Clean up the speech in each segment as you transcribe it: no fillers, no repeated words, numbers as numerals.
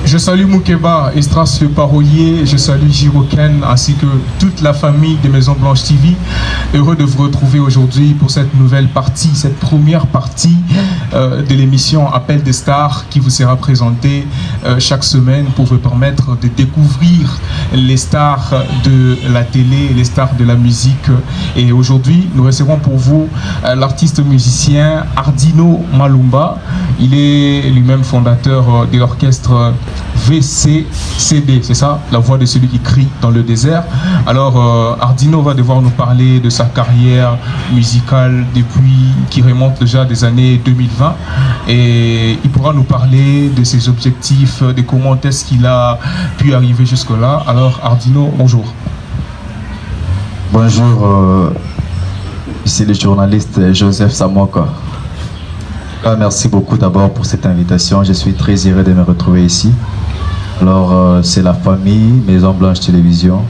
Je salue Moukeba, Estras le parolier, je salue Jiroken ainsi que toute la famille de Maison Blanche TV. Heureux de vous retrouver aujourd'hui pour cette nouvelle partie, cette première partie de l'émission Appel des Stars qui vous sera présentée chaque semaine pour vous permettre de découvrir les stars de la télé, les stars de la musique. Et aujourd'hui, nous recevons pour vous l'artiste musicien Ardino Malumba. Il est lui-même fondateur de l'orchestre VCCD, c'est ça, la voix de celui qui crie dans le désert. Alors Ardino va devoir nous parler de sa carrière musicale qui remonte déjà des années 2020 et il pourra nous parler de ses objectifs, de comment est-ce qu'il a pu arriver jusque-là. Alors Ardino, bonjour. Bonjour, ici le journaliste Joseph Samoka. Merci beaucoup d'abord pour cette invitation, je suis très heureux de me retrouver ici. Alors c'est la famille Maison Blanche Télévision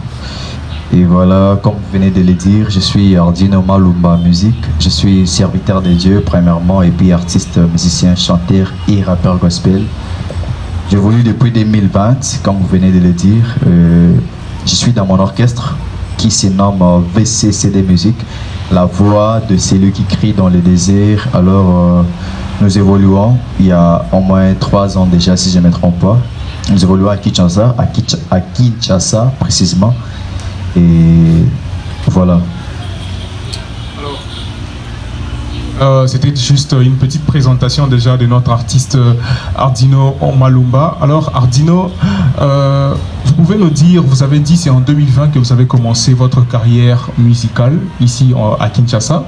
et voilà, comme vous venez de le dire, je suis Ardino Malumba Musique, je suis serviteur de Dieu premièrement et puis artiste, musicien, chanteur et rappeur gospel. J'évolue depuis 2020, comme vous venez de le dire, je suis dans mon orchestre qui se nomme VCCD Musique, la voix de celui qui crie dans le désert. Alors nous évoluons il y a au moins 3 ans déjà si je ne me trompe pas. Nous évoluons à Kinshasa précisément et voilà. C'était juste une petite présentation déjà de notre artiste Ardino Malumba. Alors Ardino, vous pouvez nous dire, vous avez dit c'est en 2020 que vous avez commencé votre carrière musicale ici à Kinshasa.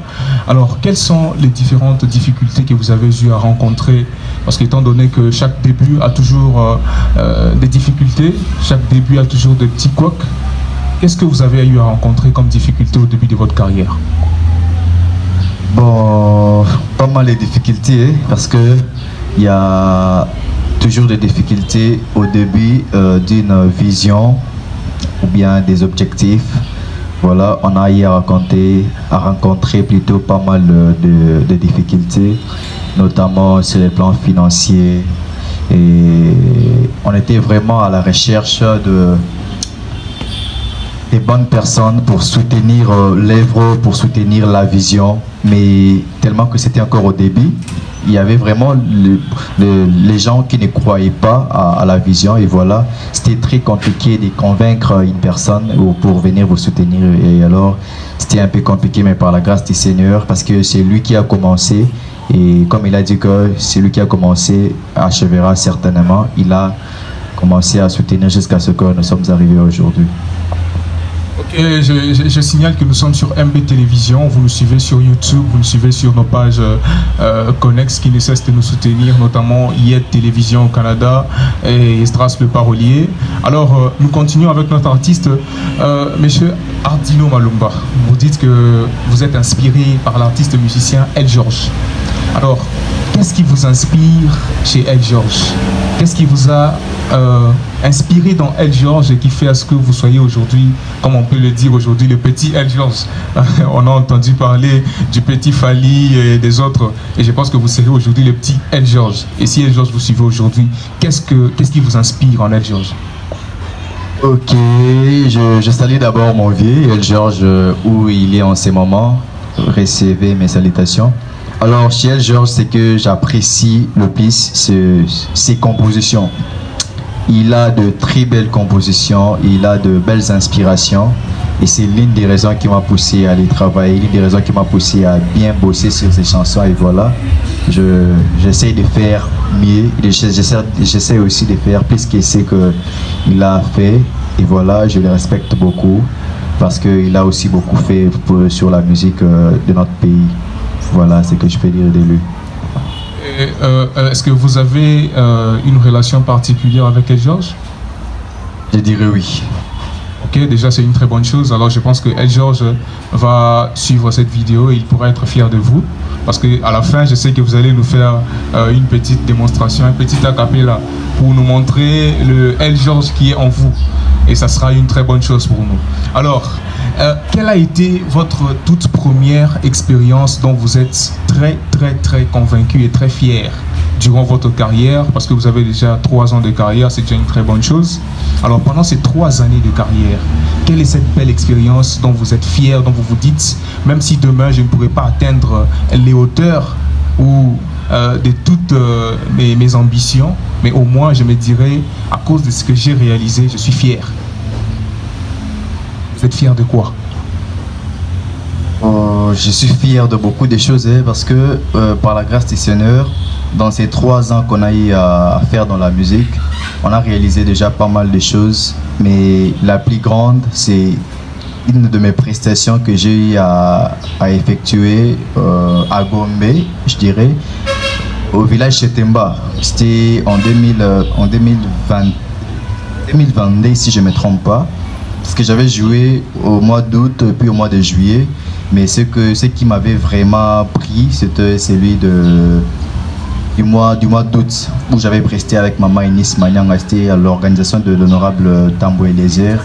Alors quelles sont les différentes difficultés que vous avez eu à rencontrer? Parce qu'étant donné que chaque début a toujours des difficultés, chaque début a toujours des petits couacs, qu'est-ce que vous avez eu à rencontrer comme difficulté au début de votre carrière? Bon, pas mal de difficultés parce que il y a toujours des difficultés au début d'une vision ou bien des objectifs. Voilà, on a eu à rencontrer plutôt pas mal de difficultés, notamment sur les plans financiers. Et on était vraiment à la recherche des bonnes personnes pour soutenir l'œuvre, pour soutenir la vision, mais tellement que c'était encore au début, il y avait vraiment les gens qui ne croyaient pas à la vision et voilà, c'était très compliqué de convaincre une personne pour venir vous soutenir et alors c'était un peu compliqué mais par la grâce du Seigneur parce que c'est lui qui a commencé et comme il a dit que c'est lui qui a commencé achèvera certainement, il a commencé à soutenir jusqu'à ce que nous sommes arrivés aujourd'hui. Et je signale que nous sommes sur MB Télévision, vous nous suivez sur YouTube, vous nous suivez sur nos pages connexes qui ne cessent de nous soutenir, notamment YET Télévision au Canada et Estras le parolier. Alors nous continuons avec notre artiste, monsieur Ardino Malumba. Vous dites que vous êtes inspiré par l'artiste musicien El George. Alors, qu'est-ce qui vous inspire chez El George? Qu'est-ce qui vous a inspiré dans El George et qui fait à ce que vous soyez aujourd'hui, comme on peut le dire aujourd'hui, le petit El George? On a entendu parler du petit Fali et des autres, et je pense que vous serez aujourd'hui le petit El George. Et si El George vous suivez aujourd'hui, qu'est-ce qui vous inspire en El George? Ok, je salue d'abord mon vieux El George où il est en ce moment. Recevez mes salutations. Alors chez El George, c'est que j'apprécie le plus ses compositions. Il a de très belles compositions, il a de belles inspirations et c'est l'une des raisons qui m'a poussé à aller travailler, l'une des raisons qui m'a poussé à bien bosser sur ses chansons et voilà, j'essaie de faire mieux, j'essaie aussi de faire plus que ce qu'il a fait et voilà, je le respecte beaucoup parce qu'il a aussi beaucoup fait sur la musique de notre pays. Voilà ce que je peux dire de lui. Est-ce que vous avez une relation particulière avec El George? Je dirais oui. Ok, déjà c'est une très bonne chose. Alors je pense que El George va suivre cette vidéo et il pourra être fier de vous. Parce qu'à la fin, je sais que vous allez nous faire une petite démonstration, un petit a cappella pour nous montrer le El George qui est en vous. Et ça sera une très bonne chose pour nous. Alors, quelle a été votre toute première expérience dont vous êtes très convaincu et très fier durant votre carrière, parce que vous avez déjà 3 ans de carrière, c'est déjà une très bonne chose. Alors pendant ces 3 années de carrière, quelle est cette belle expérience dont vous êtes fier, dont vous vous dites, même si demain je ne pourrai pas atteindre les hauteurs ou de toutes mes ambitions, mais au moins je me dirais, à cause de ce que j'ai réalisé, je suis fier. Vous êtes fier de quoi? Je suis fier de beaucoup de choses parce que par la grâce du Seigneur, dans ces 3 ans qu'on a eu à faire dans la musique, on a réalisé déjà pas mal de choses, mais la plus grande, c'est une de mes prestations que j'ai eu à effectuer à Gombe, je dirais, au village Chetemba. C'était en 2022, si je ne me trompe pas, parce que j'avais joué au mois d'août puis au mois de juillet, mais ce qui m'avait vraiment pris, c'était celui du mois d'août, où j'avais presté avec Maman Inis Manyanga. C'était à l'organisation de l'honorable Tambo Eliezer.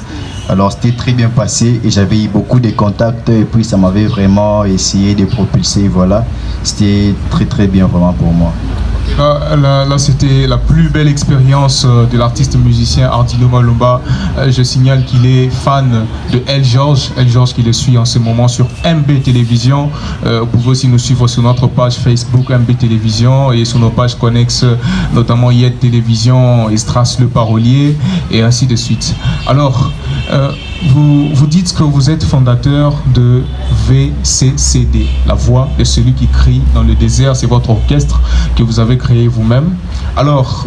Alors c'était très bien passé et j'avais eu beaucoup de contacts et puis ça m'avait vraiment essayé de propulser, voilà. C'était très très bien vraiment pour moi. Là, c'était la plus belle expérience de l'artiste musicien Ardino Malumba. Je signale qu'il est fan de El George qui le suit en ce moment sur MB Télévision. Vous pouvez aussi nous suivre sur notre page Facebook MB Télévision et sur nos pages connexes, notamment Yed Télévision, Estras le Parolier et ainsi de suite. Alors, vous dites que vous êtes fondateur de VCCD, la voix de celui qui crie dans le désert. C'est votre orchestre que vous avez créé vous-même. Alors,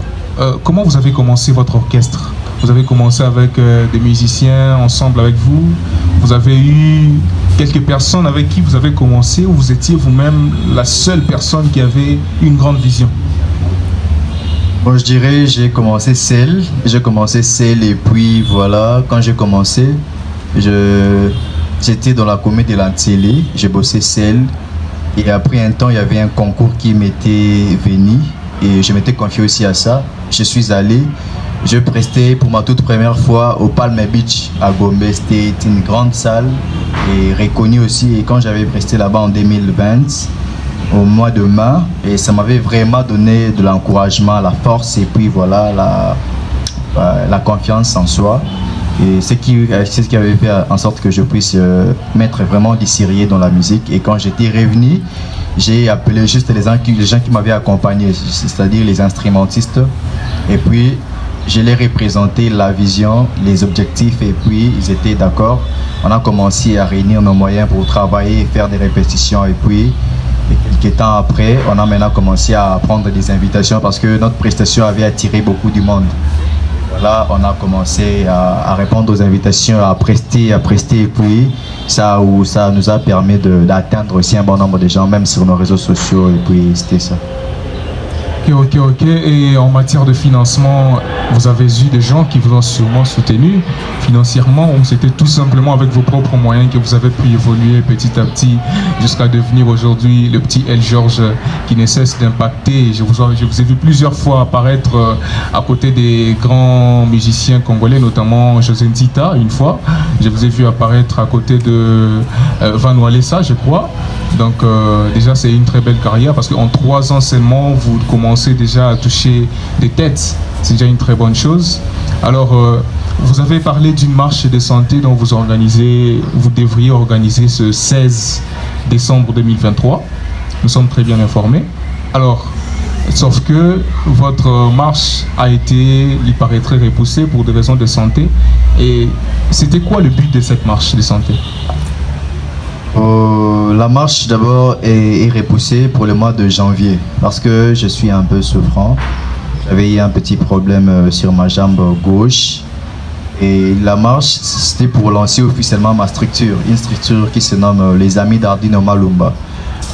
comment vous avez commencé votre orchestre? Vous avez commencé avec des musiciens ensemble avec vous? Vous avez eu quelques personnes avec qui vous avez commencé ou vous étiez vous-même la seule personne qui avait une grande vision? Bon, je dirais, j'ai commencé seul et puis voilà, quand j'ai commencé, j'étais dans la commune de l'Antélé, j'ai bossé seul et après un temps, il y avait un concours qui m'était venu et je m'étais confié aussi à ça. Je suis allé, je prestais pour ma toute première fois au Palm Beach à Gombe. C'était une grande salle et reconnue aussi, et quand j'avais presté là-bas en 2020, au mois de mai, et ça m'avait vraiment donné de l'encouragement, la force et puis voilà la confiance en soi, et c'est ce qui avait fait en sorte que je puisse mettre vraiment du sérieux dans la musique. Et quand j'étais revenu, j'ai appelé juste les gens qui m'avaient accompagné, c'est-à-dire les instrumentistes, et puis je les représenté la vision, les objectifs, et puis ils étaient d'accord. On a commencé à réunir nos moyens pour travailler et faire des répétitions, et puis quelques temps après, on a maintenant commencé à prendre des invitations parce que notre prestation avait attiré beaucoup du monde. Voilà, on a commencé à répondre aux invitations, à prester, et puis ça nous a permis d'atteindre aussi un bon nombre de gens, même sur nos réseaux sociaux, et puis c'était ça. Ok. Et en matière de financement, vous avez eu des gens qui vous ont sûrement soutenu financièrement, ou c'était tout simplement avec vos propres moyens que vous avez pu évoluer petit à petit jusqu'à devenir aujourd'hui le petit El George qui ne cesse d'impacter? Je vous ai vu plusieurs fois apparaître à côté des grands musiciens congolais, notamment José Nzita une fois. Je vous ai vu apparaître à côté de Van Walesa, je crois. Donc déjà c'est une très belle carrière parce qu'en 3 ans seulement vous commencez déjà à toucher des têtes. C'est déjà une très bonne chose. Alors vous avez parlé d'une marche de santé dont vous devriez organiser ce 16 décembre 2023. Nous sommes très bien informés. Alors, sauf que votre marche a été, il paraîtrait, repoussée pour des raisons de santé. Et c'était quoi le but de cette marche de santé? La marche d'abord est repoussée pour le mois de janvier parce que je suis un peu souffrant. J'avais eu un petit problème sur ma jambe gauche et la marche c'était pour lancer officiellement ma structure, une structure qui se nomme les Amis d'Ardino Malumba.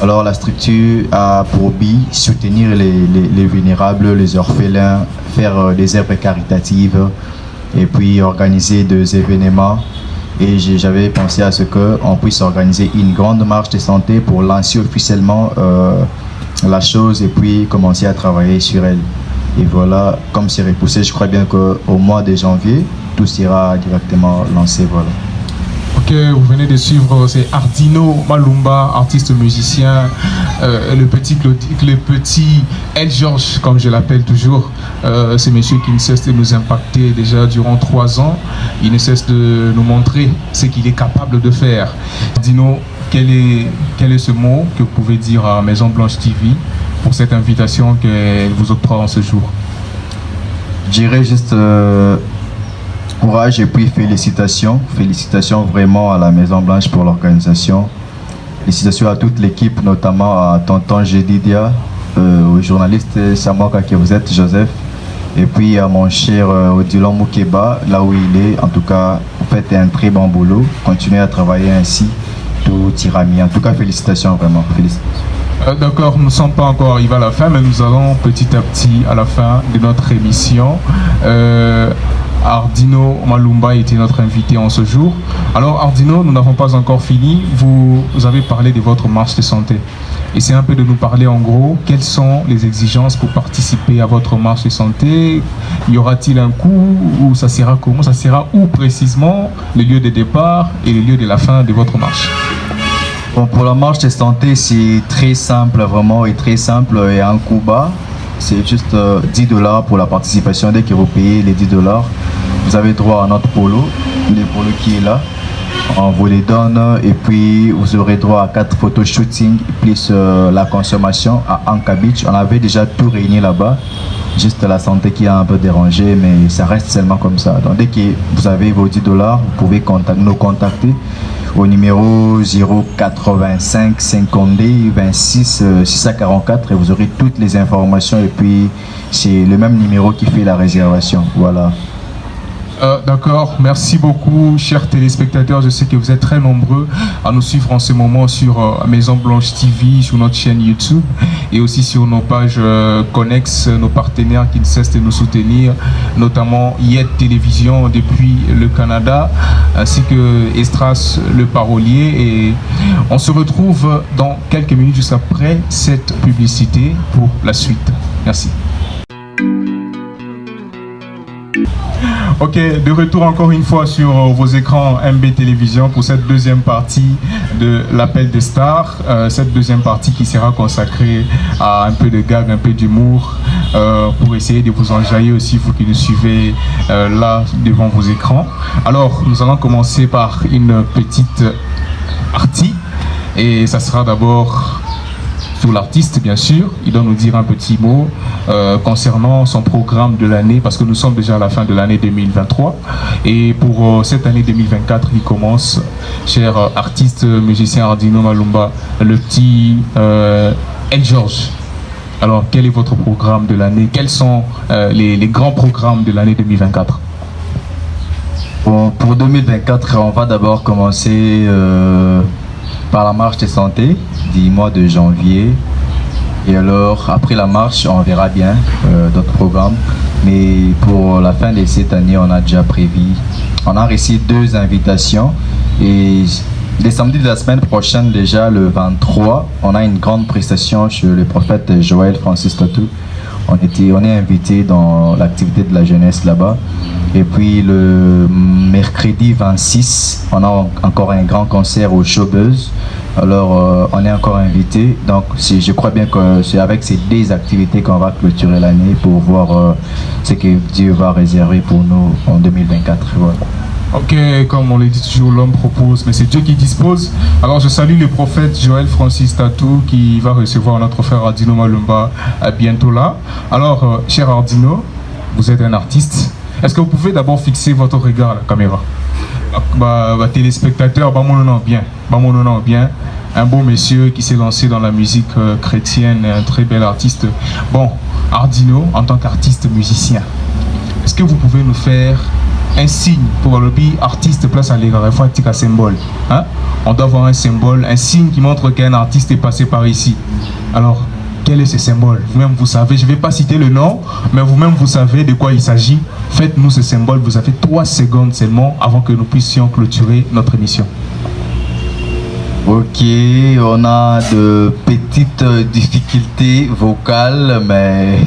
Alors la structure a pour but soutenir les vulnérables, les orphelins, faire des œuvres caritatives et puis organiser des événements. Et j'avais pensé à ce qu'on puisse organiser une grande marche de santé pour lancer officiellement la chose et puis commencer à travailler sur elle. Et voilà, comme c'est repoussé, je crois bien qu'au mois de janvier, tout sera directement lancé. Voilà. Ok, vous venez de suivre, c'est Ardino Malumba, artiste musicien, le petit El George, comme je l'appelle toujours. C'est monsieur qui ne cesse de nous impacter déjà durant 3 ans. Il ne cesse de nous montrer ce qu'il est capable de faire. Ardino, quel est ce mot que vous pouvez dire à Maison Blanche TV pour cette invitation qu'elle vous octroie en ce jour? Je dirais juste courage et puis félicitations. Félicitations vraiment à la Maison Blanche pour l'organisation. Félicitations à toute l'équipe, notamment à tonton Jedidia, au journaliste Samoka que vous êtes, Joseph, et puis à mon cher Odilon Moukeba, là où il est. En tout cas, vous faites un très bon boulot. Continuez à travailler ainsi, tout ira bien. En tout cas, félicitations vraiment. Félicitations. D'accord, nous ne sommes pas encore arrivés à la fin, mais nous allons petit à petit à la fin de notre émission. Ardino Malumba était notre invité en ce jour. Alors Ardino, nous n'avons pas encore fini. Vous avez parlé de votre marche de santé. Essayez un peu de nous parler en gros, quelles sont les exigences pour participer à votre marche de santé? Y aura-t-il un coût ou ça sera comment? Ça sera où précisément le lieu de départ et le lieu de la fin de votre marche? Bon, pour la marche de santé, c'est très simple, vraiment, et très simple et en coût bas. C'est juste 10 $ pour la participation. Dès que vous payez les 10 $, vous avez droit à notre polo, le polo qui est là. On vous les donne et puis vous aurez droit à 4 photos shooting plus la consommation à Anka Beach. On avait déjà tout réuni là-bas. Juste la santé qui a un peu dérangé, mais ça reste seulement comme ça. Donc dès que vous avez vos 10 $, vous pouvez nous contacter au numéro 085 52 26 644 et vous aurez toutes les informations et puis c'est le même numéro qui fait la réservation. Voilà. D'accord, merci beaucoup chers téléspectateurs, je sais que vous êtes très nombreux à nous suivre en ce moment sur Maison Blanche TV, sur notre chaîne YouTube et aussi sur nos pages connexes, nos partenaires qui ne cessent de nous soutenir, notamment YET Télévision depuis le Canada, ainsi que Estras le Parolier, et on se retrouve dans quelques minutes juste après cette publicité pour la suite. Merci. Ok, de retour encore une fois sur vos écrans MB Télévision pour cette deuxième partie de l'appel des stars. Cette deuxième partie qui sera consacrée à un peu de gag, un peu d'humour, pour essayer de vous enjailler aussi, vous qui nous suivez là devant vos écrans. Alors, nous allons commencer par une petite partie et ça sera d'abord sur l'artiste, bien sûr. Il doit nous dire un petit mot concernant son programme de l'année, parce que nous sommes déjà à la fin de l'année 2023 et pour cette année 2024 il commence. Cher artiste musicien Ardino Malumba, le petit El George, alors quel est votre programme de l'année? Quels sont les grands programmes de l'année 2024? Bon, pour 2024, on va d'abord commencer par la marche de santé du mois de janvier. Et alors, après la marche, on verra bien d'autres programmes. Mais pour la fin de cette année, on a déjà prévu. On a reçu 2 invitations. Et les samedis de la semaine prochaine, déjà le 23, on a une grande prestation chez le prophète Joël Francis Tatou. On est invité dans l'activité de la jeunesse là-bas. Et puis le mercredi 26, on a encore un grand concert au Showbuzz. Alors on est encore invité. Donc je crois bien que c'est avec ces 2 activités qu'on va clôturer l'année pour voir ce que Dieu va réserver pour nous en 2024. Voilà. Ok, comme on le dit toujours, l'homme propose, mais c'est Dieu qui dispose. Alors je salue le prophète Joël Francis Tatou qui va recevoir notre frère Ardino Malumba à bientôt là. Alors, cher Ardino, vous êtes un artiste. Est-ce que vous pouvez d'abord fixer votre regard à la caméra? Téléspectateurs, bien. Un beau monsieur qui s'est lancé dans la musique chrétienne, un très bel artiste. Bon, Ardino, en tant qu'artiste musicien, est-ce que vous pouvez nous faire un signe pour le artiste place à l'égard, un symbole, hein? On doit avoir un symbole, un signe qui montre qu'un artiste est passé par ici. Alors, quel est ce symbole? Vous-même vous savez, je ne vais pas citer le nom, mais vous-même vous savez de quoi il s'agit. Faites-nous ce symbole, vous avez 3 secondes seulement avant que nous puissions clôturer notre émission. Ok, on a de petites difficultés vocales, mais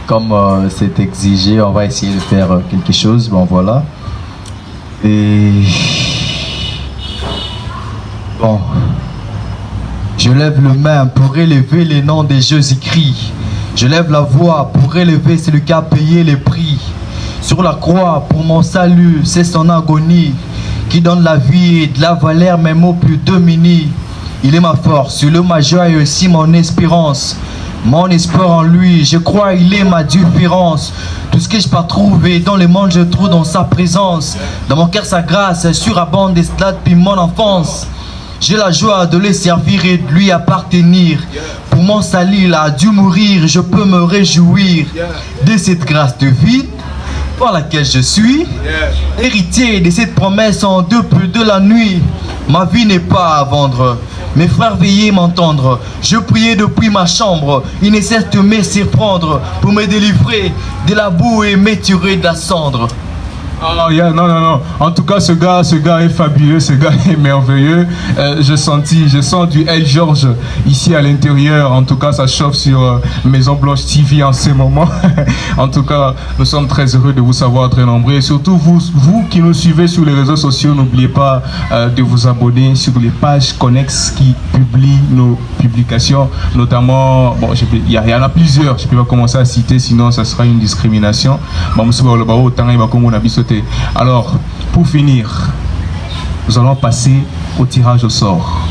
comme c'est exigé, on va essayer de faire quelque chose. Bon, voilà. Et Bon. Je lève le main pour élever les noms des jeux écrits. Je lève la voix pour élever celui qui a payé les prix. Sur la croix, pour mon salut, c'est son agonie qui donne la vie et de la valeur, mes mots plus dominés. Il est ma force, il est ma joie et aussi mon espérance. Mon espoir en lui, je crois il est ma différence. Tout ce que je peux trouver dans le monde, je trouve dans sa présence. Dans mon cœur, sa grâce surabonde et cela depuis mon enfance. J'ai la joie de le servir et de lui appartenir. Pour mon salut, il a dû mourir, je peux me réjouir de cette grâce de vie par laquelle je suis héritier de cette promesse en depuis de la nuit. Ma vie n'est pas à vendre. Mes frères, veuillez m'entendre. Je priais depuis ma chambre. Il ne cesse de me surprendre pour me délivrer de la boue et m'étirer de la cendre. Ah, non. En tout cas, ce gars est fabuleux, ce gars est merveilleux. Je sens du L. George ici à l'intérieur. En tout cas, ça chauffe sur Maison Blanche TV en ce moment. En tout cas, nous sommes très heureux de vous savoir très nombreux. Et surtout, vous qui nous suivez sur les réseaux sociaux, n'oubliez pas de vous abonner sur les pages connexes qui publient nos publications. Notamment, bon, il y en a plusieurs. Je ne peux pas commencer à citer, sinon ça sera une discrimination. Alors, pour finir, nous allons passer au tirage au sort.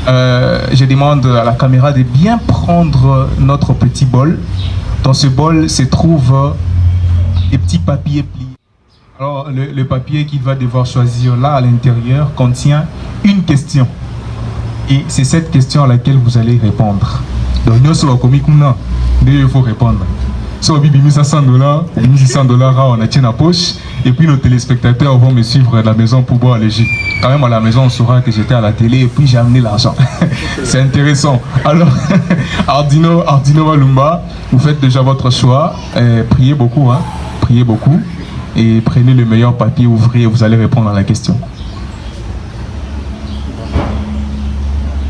Je demande à la caméra de bien prendre notre petit bol. Dans ce bol se trouvent des petits papiers pliés. Alors, le papier qu'il va devoir choisir là à l'intérieur contient une question. Et c'est cette question à laquelle vous allez répondre. Donc, nous sommes comme il faut répondre. So, bibi 500 $, 600 $, on a tient la poche. Et puis nos téléspectateurs vont me suivre à la maison pour boire les jus. Quand même à la maison, on saura que j'étais à la télé et puis j'ai amené l'argent. C'est intéressant. Alors, Ardino Malumba, vous faites déjà votre choix. Priez beaucoup, hein. Priez beaucoup. Et prenez le meilleur papier, ouvrez et vous allez répondre à la question.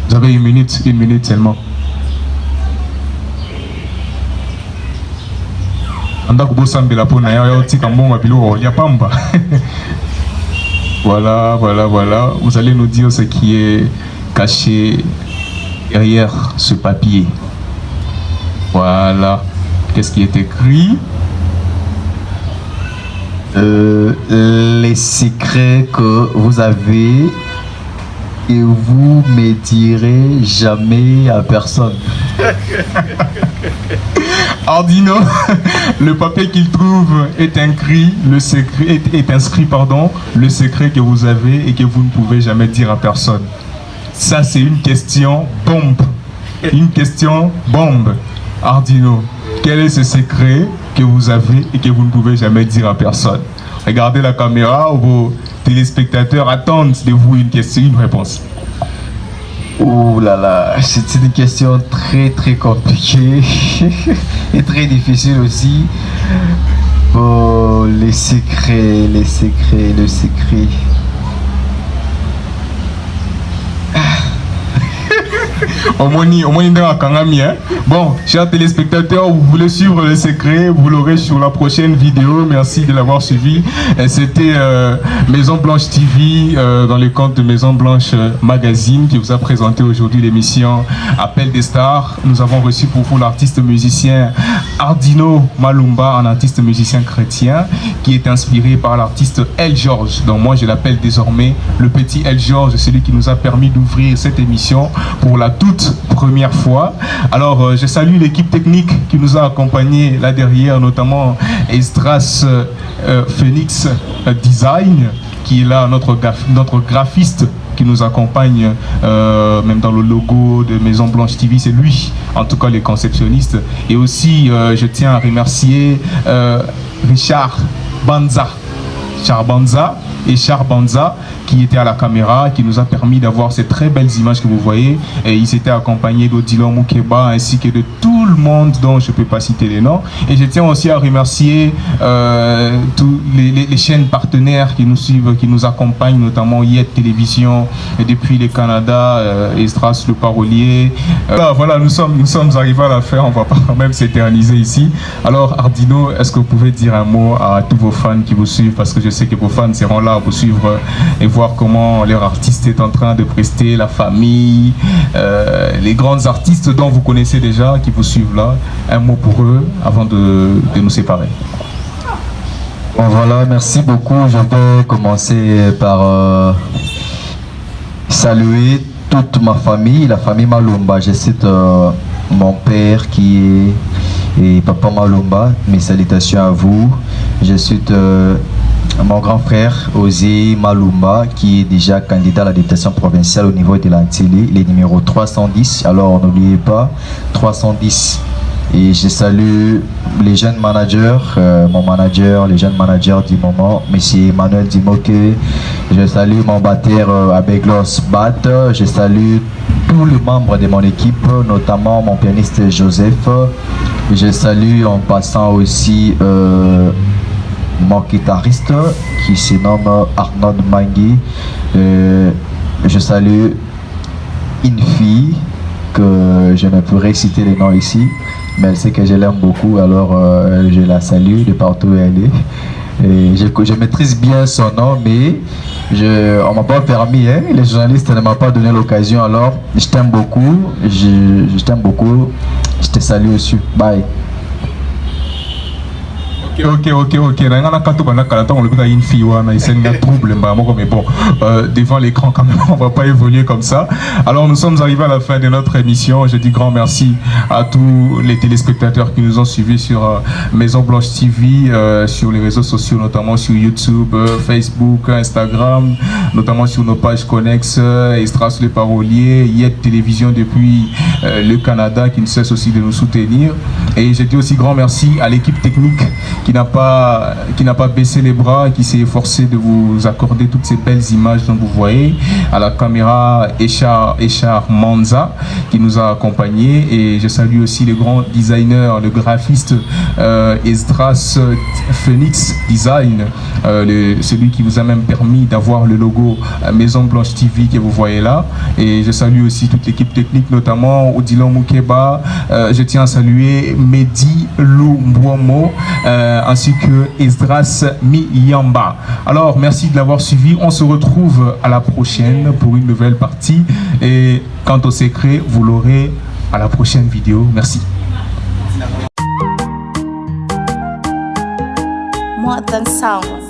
Vous avez une minute seulement. Voilà. Vous allez nous dire ce qui est caché derrière ce papier. Voilà. Qu'est-ce qui est écrit? Les secrets que vous avez et vous ne direz jamais à personne. Ardino, le papier qu'il trouve est inscrit, le secret que vous avez et que vous ne pouvez jamais dire à personne. Ça, c'est une question bombe. Une question bombe. Ardino, quel est ce secret que vous avez et que vous ne pouvez jamais dire à personne? Regardez la caméra, vos téléspectateurs attendent de vous une réponse. Ouh là là, c'est une question très compliquée et très difficile aussi. Oh, les secrets. Bon, chers téléspectateurs, vous voulez suivre le secret, vous l'aurez sur la prochaine vidéo. Merci de l'avoir suivi. C'était Maison Blanche TV dans le compte de Maison Blanche Magazine qui vous a présenté aujourd'hui l'émission Appel des Stars. Nous avons reçu pour vous l'artiste musicien Ardino Malumba, un artiste musicien chrétien qui est inspiré par l'artiste L. George. Donc moi je l'appelle désormais le petit L. George, celui qui nous a permis d'ouvrir cette émission pour la toute première fois. Alors je salue l'équipe technique qui nous a accompagnés là derrière, notamment Esdras Phoenix Design qui est là, notre graphiste qui nous accompagne même dans le logo de Maison Blanche TV, c'est lui en tout cas les conceptionnistes. Et aussi je tiens à remercier Richard Banza et Char Banza qui était à la caméra, qui nous a permis d'avoir ces très belles images que vous voyez. Et ils étaient accompagnés d'Odilon Moukeba ainsi que de tout le monde dont je ne peux pas citer les noms. Et je tiens aussi à remercier tous les chaînes partenaires qui nous suivent, qui nous accompagnent, notamment Yet Télévision et depuis le Canada, Estras le Parolier. Voilà, nous sommes arrivés à la fin, on ne va pas quand même s'éterniser ici. Alors Ardino, est-ce que vous pouvez dire un mot à tous vos fans qui vous suivent, parce que je sais que vos fans seront là à vous suivre et voir comment leur artiste est en train de prester, la famille, les grands artistes dont vous connaissez déjà, qui vous suivent là. Un mot pour eux avant de nous séparer. Bon, voilà, merci beaucoup. Je vais commencer par saluer toute ma famille, la famille Malumba. Je cite mon père qui est Papa Malumba. Mes salutations à vous. Je cite mon grand frère Ozzy Malumba qui est déjà candidat à la députation provinciale au niveau de l'Antilly. Il est numéro 310. Alors n'oubliez pas, 310. Et je salue les jeunes managers, mon manager, les jeunes managers du moment, M. Emmanuel Dimoke. Je salue mon batteur Abeglos Bat. Je salue tous les membres de mon équipe, notamment mon pianiste Joseph. Je salue en passant aussi mon guitariste qui se nomme Arnaud Mangui. Je salue une fille que je ne pourrais citer les noms ici, mais elle sait que je l'aime beaucoup, alors je la salue de partout où elle est. Et je maîtrise bien son nom, mais on m'a pas permis, hein, les journalistes ne m'ont pas donné l'occasion, alors je t'aime beaucoup, je t'aime beaucoup, je te salue aussi, bye. Ok. Une fille, mais bon, devant l'écran quand même, on va pas évoluer comme ça. Alors nous sommes arrivés à la fin de notre émission. Je dis grand merci à tous les téléspectateurs qui nous ont suivis sur Maison Blanche TV, sur les réseaux sociaux, notamment sur YouTube, Facebook, Instagram, notamment sur nos pages connexes, Estras le Parolier, Yet Télévision depuis le Canada qui ne cesse aussi de nous soutenir. Et je dis aussi grand merci à l'équipe technique qui n'a pas baissé les bras, qui s'est efforcé de vous accorder toutes ces belles images dont vous voyez. À la caméra, Echar Manza qui nous a accompagnés. Et je salue aussi le grand designer, le graphiste Esdras Phoenix Design, celui qui vous a même permis d'avoir le logo Maison Blanche TV que vous voyez là. Et je salue aussi toute l'équipe technique, notamment Odilon Moukeba. Je tiens à saluer Mehdi Lumbouamo, ainsi que Esdras Miyamba. Alors merci de l'avoir suivi. On se retrouve à la prochaine pour une nouvelle partie. Et quant au secret, vous l'aurez à la prochaine vidéo. Merci. More than sound.